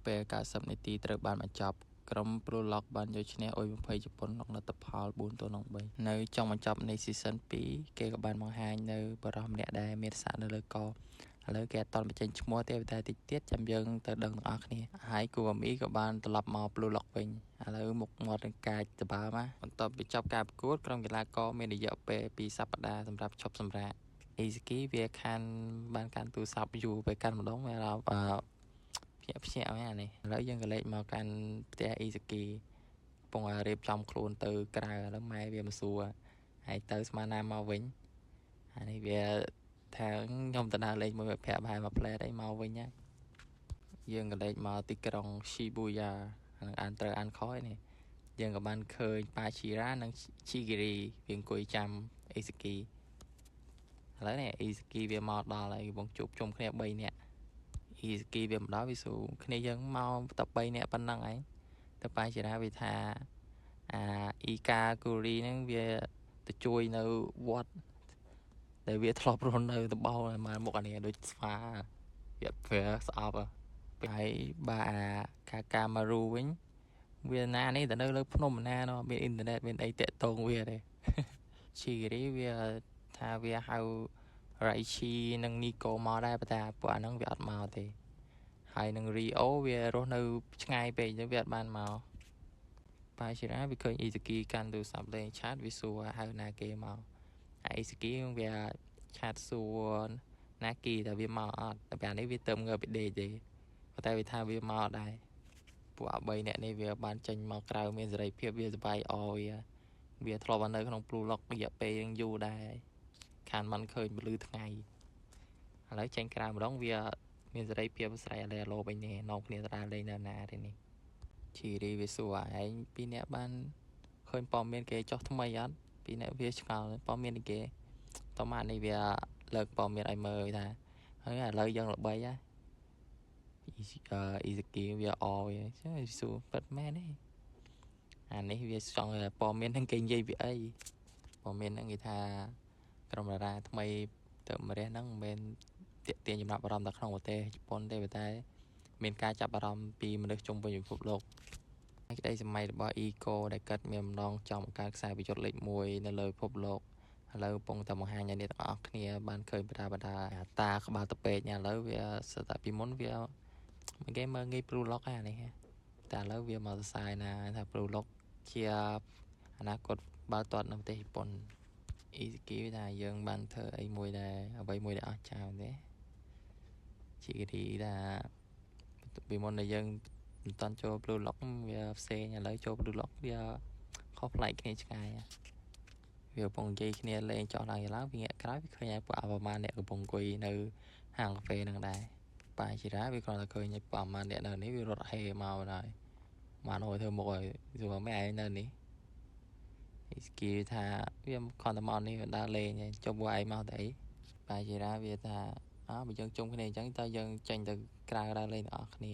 ពេល90នាទីត្រូវបានបញ្ចប់ក្រុម Blue Lock បានយកឈ្នះអ៊ុយ20ជប៉ុនក្នុងលទ្ធផល4-3នៅចុងបញ្ចប់នៃ Season 2 គេក៏បានបង្ហាញនៅបរិះម្នាក់ដែលមានសាក់នៅលើកឥឡូវគេអត់តបញ្ចេញឈ្មោះទេតែតិចទៀតចាំយើងទៅដឹងទាំងអស់គ្នាហើយគូអាមីក៏បានត្រឡប់មក Blue Lock វិញឥឡូវមុខមាត់នឹងកាចតបើមកបន្ទាប់ពីចប់ការប្រកួតក្រុមកីឡាករមានរយៈពេល2សប្តាហ៍សម្រាប់ឈប់សម្រាកIzuki វាបានកាន់ទូរស័ព្ទយូរពេលកាន់ម្ដងវាភ្ញាក់ហ្នឹងអានេះឥឡូវយើងក៏លេចមកកាន់ផ្ទះ Izuki កំពុងរៀបចំខ្លួនទៅក្រៅឥឡូវម៉ែវាមកសួរហើយទៅស្មានណាមកវិញអានេះវាថាខ្ញុំទៅដើរលេងមួយមិត្តភក្តិប្រហែលមួយផ្លែតអីមកវិញហើយយើងក៏លេចមកទីក្រុង Shibuya អានត្រូវអានខុសឯនេះយើងក៏បានឃើញ Pachira និង Chigiri វាអង្គុយចាំ Izuki ឥឡូវនេះ Izuki វាមកដល់ហើយកំពុងជួបជុំគ្នា3នាក់ Izuki វាមកដល់វាសួរគ្នាយើងមកតែ3នាក់ប៉ុណ្ណឹងឯងទៅPachiraវាថាIkaguri ហ្នឹងវាទៅជួយនៅវត្តដែលវាធ្លាប់រស់នៅតំបន់មកមុខអានេះដូចស្វាវាស្អប់ហើយបាទKakamaru វិញវាណានេះទៅនៅលើភ្នំណានោះមានអ៊ីនធឺណិតមានអីតាក់ទងវាទេ Chigiri វាថាវាហៅ Raichi និង Nico មកដែរប៉ុន្តែពួកអាហ្នឹងវាអត់មកទេហើយនឹង Rio វារស់នៅឆ្ងាយពេកអញ្ចឹងវាអត់បានមកPachira វាឃើញ Izuki កាន់ទូរស័ព្ទលេងឆាតវាសួរហៅណាគេមកហើយ Izuki វាឆាតសួរណាគីតែវាមកអត់តែពេលនេះវាទៅងើបពីដេកទេប៉ុន្តែវាថាវាមកដែរពួកអា3នាក់នេះវាបានចេញមកក្រៅមានសេរីភាពវាសប្បាយអវាធ្លាប់នៅក្នុង Blue Lock រយៈពេលយូរដែរខានមិនឃើញពលឺថ្ងៃឥឡូវចេញក្រៅម្ដងវាមានសេរីភាពស្រ័យអាឡែឡូវិញនេះនាំគ្នាទៅដើរលេងនៅណាទេនេះChiri វាសួរឯងពីរនាក់បានឃើញព័ត៌មានគេចោះថ្មីអត់ពីរនាក់វាឆ្ងល់ព័ត៌មាននេះគេតម៉ានេះវាលើកព័ត៌មានឲ្យមើលថាហើយឥឡូវយើងល្បីហ่ะIzuki វាវាសួរប៉ិតមែនទេអានេះវាចង់ព័ត៌មានហ្នឹងគេនិយាយពីអីព័ត៌មានហ្នឹងគេថាក្រុមតារាថ្មីទៅម្រះហ្នឹងមិនមែនទាក់ទាញចំណាប់អារម្មណ៍តែក្នុងប្រទេសជប៉ុនទេតែមានការចាប់អារម្មណ៍ពីមនុស្សជុំវិញពិភពលោកក្តីសម័យរបស់ Eco ដែលកាត់មានម្ដងចង់បង្កើតខ្សែប្រយុទ្ធលេខ1នៅលើពិភពលោកឥឡូវកំពុងតែបង្ហាញឲ្យអ្នកទាំងអស់គ្នាបានឃើញបដាតាក្បាលទៅពេកឥឡូវវាសិតតែពីមុនវាគេមើលងាយ Blue Lock អានេះតែឥឡូវវាមកសរសើរណាថា Blue Lock ជាអនាគតបាល់ទាត់នៅប្រទេសជប៉ុន Izuki ថាយើងបានធ្វើអីមួយដែរអ្វីមួយដែលអស្ចារ្យទេChigiri ថាពីមុនដែលយើងមិនតាន់ចូល Blue Lock វាផ្សេងឥឡូវចូល Blue Lock វាខុសប្លែកគ្នាឆ្ងាយវាកំពុងនិយាយគ្នាលេងចោះឡើងឡើងវាងាកក្រោយវាឃើញឲ្យពួកប្រហែលអ្នកកំពុងអង្គុយនៅហាងកាហ្វេហ្នឹងដែរPachira វាគ្រាន់តែឃើញប្រហែលអ្នកនៅនេះវារត់ហេមកហើយបានអើយធ្វើមុខឲ្យសួរម៉ែឯងនៅនេះIzuki ថាវាគ្រាន់តែមកនេះដើរលេងចុះពួកឯងមកទៅអីPachira វាថាបើយើងជុំគ្នាអញ្ចឹងតើយើងចេញទៅក្រៅដើរលេងទាំងអស់គ្នា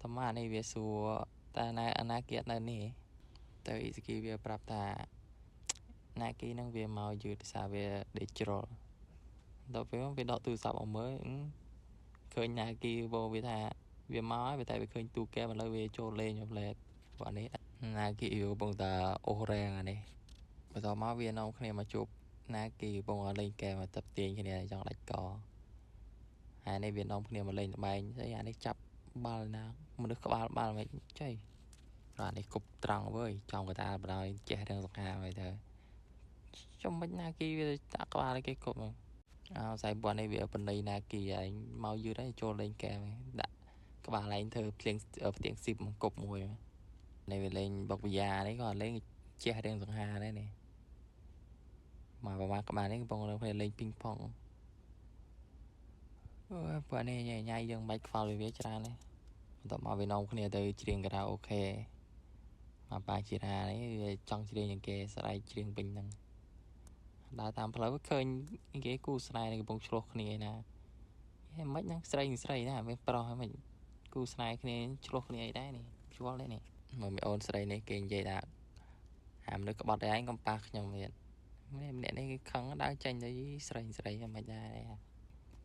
តម៉ានេះវាសួរតែអនាគតនៅនេះទៅ Izuki វាប្រាប់ថាណាគីហ្នឹងវាមកយឺតសារវាដេកជ្រុលដល់ពេលវាដកទូរស័ព្ទមកមើលឃើញណាគីវាថាវាមកហើយតែវាឃើញទូកែឥឡូវវាចូលលេងផ្លែតពួកនេះណាគីវាកំពុងតែអូសរែងអានេះបន្ទាប់មកវានាំគ្នាមកជួបណាគីកំពុងលេងកែមកតាប់ទាញគ្នាចង់ដាច់កហើយនេះវានាំគ្នាមកលេងល្បែងស្អីអានេះចាប់បាល់ណាមនុស្សក្បាលបាល់មិនចុយអានេះគប់ត្រង់វើយចំកតាបដ ாய் ចេះរឿងសង្ហាហើយទៅចំមិនណាគីវាតាក់ក្បាលគេគប់ស្អីbọnនេះវាបណ្ដៃណាគីឯងមកយឺតហើយចូលលេងកែដាក់ក្បាលឯងធ្វើភ្លៀងផ្ទៀងស៊ីបមកគប់មួយនេះវាលេងបុកវិយានេះក៏លេងចេះរឿងសង្ហាដែរនេះមកប្រហែលក្បាលនេះកំពុងលេងពីងប៉ុងពួកនេះញ៉ៃយើងមិនខ្វល់វាច្រើនទេបន្ទាប់មកវានាំគ្នាទៅច្រៀងការ៉ាអូខេមកPachiraនេះវាចង់ច្រៀងយ៉ាងគេស្រែកច្រៀងពេញហ្នឹងដើរតាមផ្លូវឃើញគេគូស្នេហ៍កំពុងឆ្លោះគ្នាណាមិនហ្នឹងស្រីណាវាប្រុសហ្នឹងគូស្នេហ៍គ្នាឆ្លោះគ្នាអីដែរនេះជួលនេះមើលមីអូនស្រីនេះគេនិយាយថាមនុស្សក្បត់ឯងកំប៉ះខ្ញុំទៀតម្នាក់នេះគេខឹងដើរចេញទៅស្រីមិនដែរ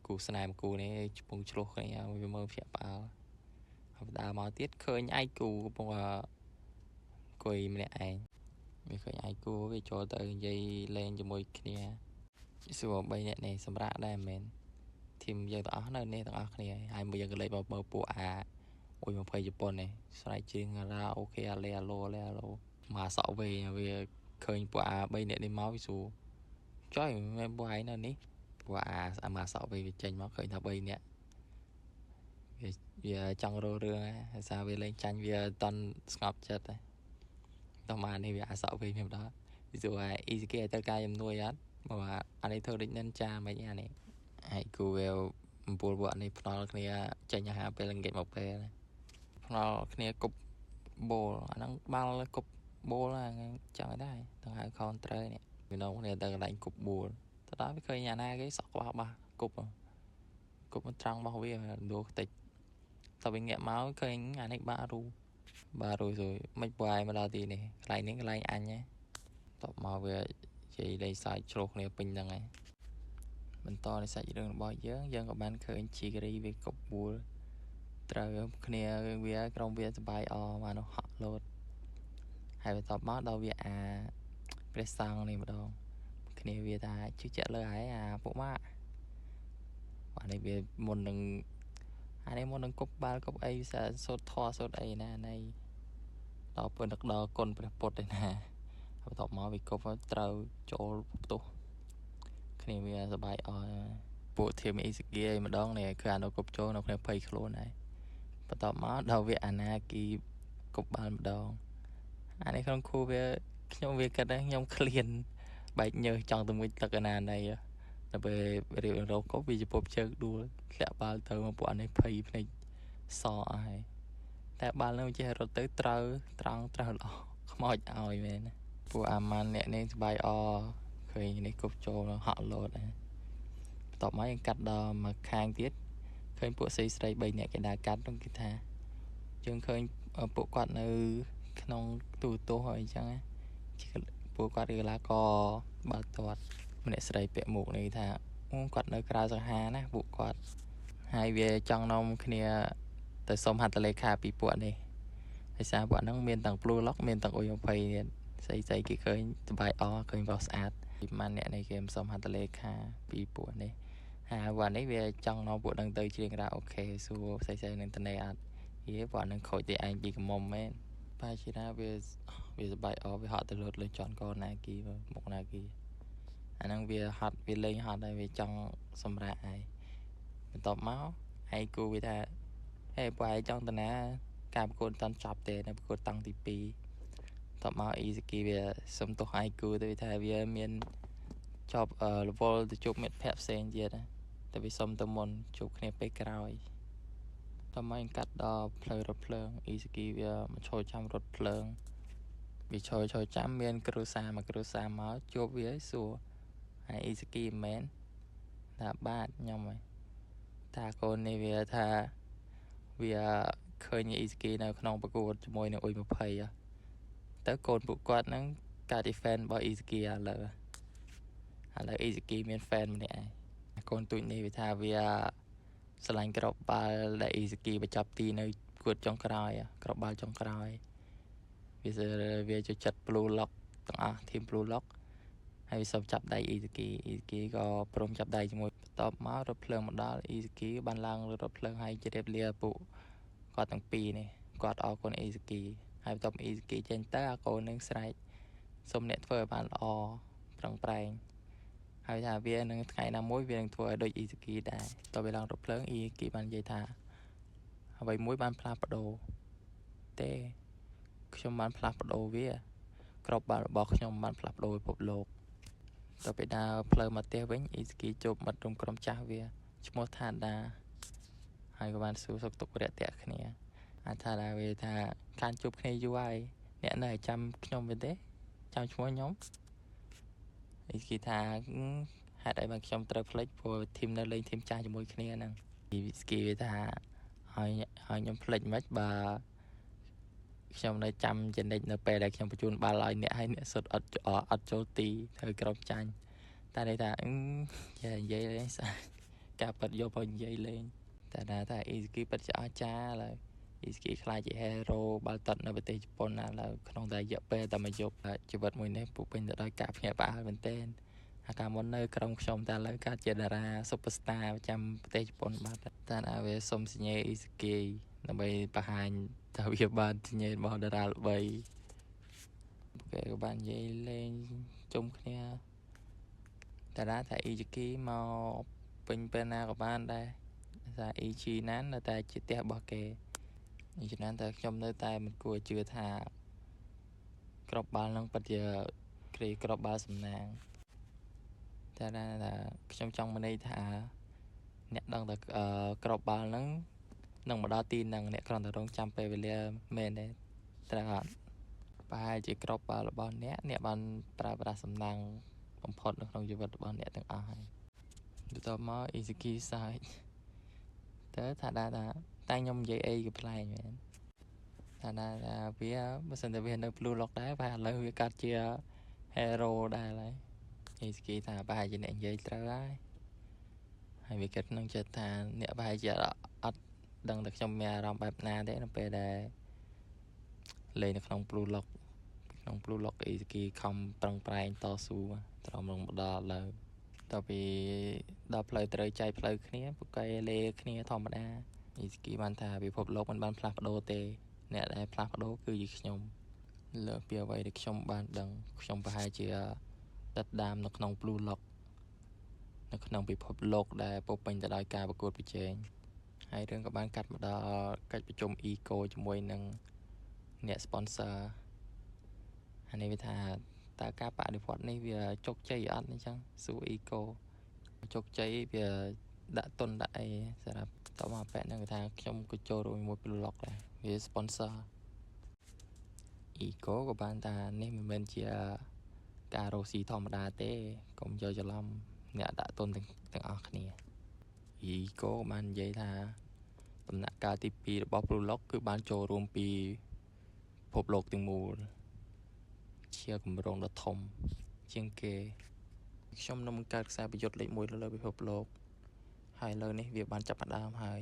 គូស្នេហ៍មួយគូនេះកំពុងឆ្លោះគ្នាវាមើលភ្ញាក់ផ្អើល đào màu tiết khơi ai cù bằng quỳ mẹ anh vì khơi ai cù vì cho tới dây lên cho môi kia xua bay nè này xâm rạ đây men team giờ tao nơi này tao này hai mươi giờ lấy vào bờ bộ ôi mà phải Japan này sai chuyện ra ok le alo mà sợ về khơi bộ bay nè đi máu xua trời em bộ ai nữa ní bộ mà sợ về tranh máu khơi thằng bay nè vì trong rô rương sao về lên tranh vì toàn ngọc chất này tao mà này vì sợ về phim đó ví dụ Izike tao cai em nuôi á mà anh ấy thôi định nên cha mấy nhà này hãy cứu về buồn bọn này nó kia chạy nhà hàng về lần ghét một về này nó kia cục bồ nó bao cục bồ là chẳngได้thằng hai con trời này vì nó này tao đánh cục bồ tao đó với khơi nhà na cái sọc ba ba cục nó trăng bao vì đồ tịch tao bị nghẹn máu khơi anh ấy ba rồi mấy bài mà đào tiền này lại những cái anh nhé tập mà về chị đây xài chuột này bình đẳng này mình to để xài đường bao giờ dân các bạn khởi chỉ cái về cục bùa trời kia về trong về bài mà nó họ lột hay về tập máu đâu về presang này mà đâu kia về ta chứ chạy lời ấy phụ má bạn này về một đừng anh em một đừng cục ba cục ấy sẽ sốt thoa sốt ấy nè này đó bên đặc đo con bột đây nè tập máu về cục trâu chỗ tụ kia vềสบายbộ thêm ý sự kia mà đón nàyคือnó cục chỗ nó phải phơi khô này vàต่อมาเราเวียนนากีกบบานดองอันนี้เขาคูเวียខ្ញុំវាគិតថាខ្ញុំឃ្លានបែកញើសចង់ទៅមួយទឹកកណានៃទៅពេលរៀបរកក៏វាជាពពជើងដួលធ្លាក់បាល់ទៅមកពួកនេះភ័យភ្នែកសអស់ហើយតែបាល់នោះចេះរត់ទៅត្រូវត្រង់ល្អខ្មោចឲ្យមែនពួកអាម៉ាន់អ្នកនេះស្បាយឃើញនេះគប់ចូលហក់លោតបន្ទាប់មកយើងកាត់ដល់មកខាងទៀតឃើញពួកស្រី3នាក់គេដើរកាត់នោះគេថាយើងឃើញពួកគាត់នៅក្នុងទូទស្សន៍អីចឹងពួកគាត់កីឡាករបាល់ទាត់ម្នាក់ស្រីពាក់មួកនេះថាគាត់នៅក្រៅសង្ហាណាពួកគាត់ហើយវាចង់នាំគ្នាទៅសុំហត្ថលេខាពីពួកនេះហើយសារពួកហ្នឹងមានទាំង Blue Lock មានទាំង U20 ទៀតស្អីគេឃើញសបាយឃើញវាស្អាតពីម៉ានអ្នកនេះគេសុំហត្ថលេខាពីពួកនេះហើយวันนี้វាចង់នាំពួកនឹងទៅច្រៀងរ៉ាអូខេសួរផ្សេងៗនឹងតនេអត់យេពួកនឹងខូចតែឯងពីកមុំមែនប៉ាជាណាវាសបាយវាហត់ទៅលើចន់កណាគីមកណាគីអាហ្នឹងវាហត់វាលេងហត់ហើយវាចង់សម្រាកឯងបន្ទាប់មកឯងគូវាថាហេពួកឯងចង់ទៅណាការប្រកួតតាន់ចប់ទេនៅប្រកួតតាំងទី2បន្ទាប់មកអ៊ីសាគីវាសុំទោសឯងគូទៅថាវាមានជាប់រវល់ទៅជួបមិត្តភ័ក្តិផ្សេងទៀតតែវាសុំទៅមុនជួបគ្នាពេលក្រោយតើមកកាត់ដល់ផ្លូវរថភ្លើងអ៊ីសាគីវាមកឈរចាំរថភ្លើងវាឈរចាំមានគ្រូសាមកជួបវាឲ្យសួរហើយអ៊ីសាគីមែនថាបាទខ្ញុំហើយថាកូននេះវាថាវាឃើញអ៊ីសាគីនៅក្នុងប្រកួតជាមួយនឹងU20ទៅកូនពួកគាត់ហ្នឹងកាត់ defend របស់អ៊ីសាគីឥឡូវអ៊ីសាគីមាន fan ម្នាក់ឯងកូនទូចនេះវាថាវាស្រឡាញ់ក្របបាល់ដែលអ៊ីសាគីបញ្ចប់ទីនៅគួតចុងក្រោយក្របបាល់ចុងក្រោយវាចូលចិត្ត Blue Lock ទាំងអស់ team Blue Lock ហើយវាសុំចាប់ដៃអ៊ីសាគីក៏ព្រមចាប់ដៃជាមួយបន្ទាប់មករថភ្លើងមកដល់អ៊ីសាគីបានឡើងរថភ្លើងហើយជម្រាបលាពួកគាត់ទាំងពីរនេះគាត់អរគុណអ៊ីសាគីហើយបន្ទាប់អ៊ីសាគីចេញទៅអាកូននឹងស្រែកសុំអ្នកធ្វើឲ្យបានល្អប្រឹងប្រែងហើយថាវានឹងថ្ងៃណាមួយវានឹងធ្វើឲ្យដូចអ៊ីសាគីដែរតើវាឡើងរថភ្លើងអ៊ីសាគីបាននិយាយថាអ្វីមួយបានផ្លាស់ប្ដូរទេខ្ញុំបានផ្លាស់ប្ដូរវាក្របបាល់របស់ខ្ញុំបានផ្លាស់ប្ដូរពិភពលោកតទៅពេលដើរផ្លូវមកផ្ទះវិញអ៊ីសាគីជួបមិត្តរួមក្រុមចាស់វាឈ្មោះថាដាហើយក៏បានសួរសុខទុក្ខរាក់ទាក់គ្នាថាដាវាថាខានជួបគ្នាយូរហើយអ្នកនៅឲ្យចាំខ្ញុំវិញទេចាំឈ្មោះខ្ញុំអ៊ីសាគីថាហេតុអីបានខ្ញុំត្រូវផ្លេចព្រោះធីមនៅលេងធីមចាស់ជាមួយគ្នាហ្នឹងអ៊ីសាគីវាថាហើយខ្ញុំផ្លេចមិនបើខ្ញុំនៅចាំចំណិចនៅពេលដែលខ្ញុំបញ្ជូនបាល់ឲ្យអ្នកហើយអ្នកសុទ្ធអត់ចូលទីធ្វើក្រុមចាញ់តែន័យថានិយាយលេងស្អាតការប៉ັດយកមកនិយាយលេងតែថាអ៊ីសាគីប៉ັດជាអស្ចារ្យឡើយ Izuki ខ្លាចជា hero បាល់ទាត់នៅប្រទេសជប៉ុនណាឡើយក្នុងតែរយៈពេលតែមួយយប់ជីវិតមួយនេះពុពេញទៅដោយការភ្ញាក់ផ្អើលមែនទែនអាកាលមុននៅក្រុមខ្ញុំតែឥឡូវកើតជាតារា superstar ប្រចាំប្រទេសជប៉ុនបាត់តែអាវាសុំសញ្ញា Izuki ដើម្បីបង្ហាញថាវាបានសញ្ញារបស់តារាល្បីគេក៏បាននិយាយលេងជុំគ្នាតារាថា Izuki មកពេញពេលណាក៏បានដែរថា Ichi ណាននៅតែជាផ្ទះរបស់គេដូច្នេះតែខ្ញុំនៅតែមិនគួរជឿថាក្របបាល់នឹងពិតជាក្របបាល់សំណាងតែថាខ្ញុំចង់មកន័យថាអ្នកដឹងតែក្របបាល់នឹងនឹងមកដល់ទីនឹងអ្នកគ្រាន់តែរងចាំពេលវេលាមែនទេត្រូវអត់ប្រហែលជាក្របបាល់របស់អ្នកបានប្រើប្រាស់សំណាងបំផុតនៅក្នុងជីវិតរបស់អ្នកទាំងអស់ហើយបន្ទាប់មក Izuki សើចតើថាតែខ្ញុំនិយាយអីក៏ប្លែកមែនថាវាបើសិនតែវានៅ Blue Lock ដែរប្រហែលឥឡូវវាកាត់ជា hero ដែរហើយ Izuki ថាប្រហែលជាអ្នកនិយាយត្រូវហើយវាគិតក្នុងចិត្តថាអ្នកប្រហែលជាអត់ដឹងតែខ្ញុំមានអារម្មណ៍បែបណាទេនៅពេលដែលលេងនៅក្នុង Blue Lock ក្នុង Blue Lock Izuki ខំប្រឹងប្រែងតស៊ូត្រឹមនឹងមកដល់លើតពីដល់ផ្លូវត្រូវចែកផ្លូវគ្នាពួកគេលេគ្នាធម្មតា Izuki បានថាពិភពលោកមិនបានផ្លាស់ប្ដូរទេអ្នកដែលផ្លាស់ប្ដូរគឺជាខ្ញុំលើពីអ្វីដែលខ្ញុំបានដឹងខ្ញុំប្រហែលជាដិតដាមនៅក្នុង Blue Lock នៅក្នុងពិភពលោកដែលពោពេញទៅដោយការប្រកួតប្រជែងហើយរឿងក៏បានកាត់មកដល់កិច្ចប្រជុំ Eco ជាមួយនឹងអ្នក sponsor ហើយនេះវាថាតើការបដិវត្តនេះវាជោគជ័យអត់អញ្ចឹងសួរ Eco ជោគជ័យវាដាក់ទុនដាក់អីសម្រាប់តមកប៉ែហ្នឹងគេថាខ្ញុំក៏ចូលរួមជាមួយ Blue Lock ដែរវា sponsor Eco ក៏បានថានេះមិនមែនជាការរកស៊ីធម្មតាទេកុំយកច្រឡំអ្នកដាក់ទុនទាំងអស់គ្នា Eco បាននិយាយថាដំណាក់កាលទី2របស់ Blue Lock គឺបានចូលរួមពីពិភពលោកទាំងមូលជាគម្រោងដ៏ធំជាងគេខ្ញុំនឹងបង្កើតខ្សែប្រយុទ្ធលេខ1លើពិភពលោកហើយឥឡូវនេះវាបានចាប់ផ្ដើមហើយ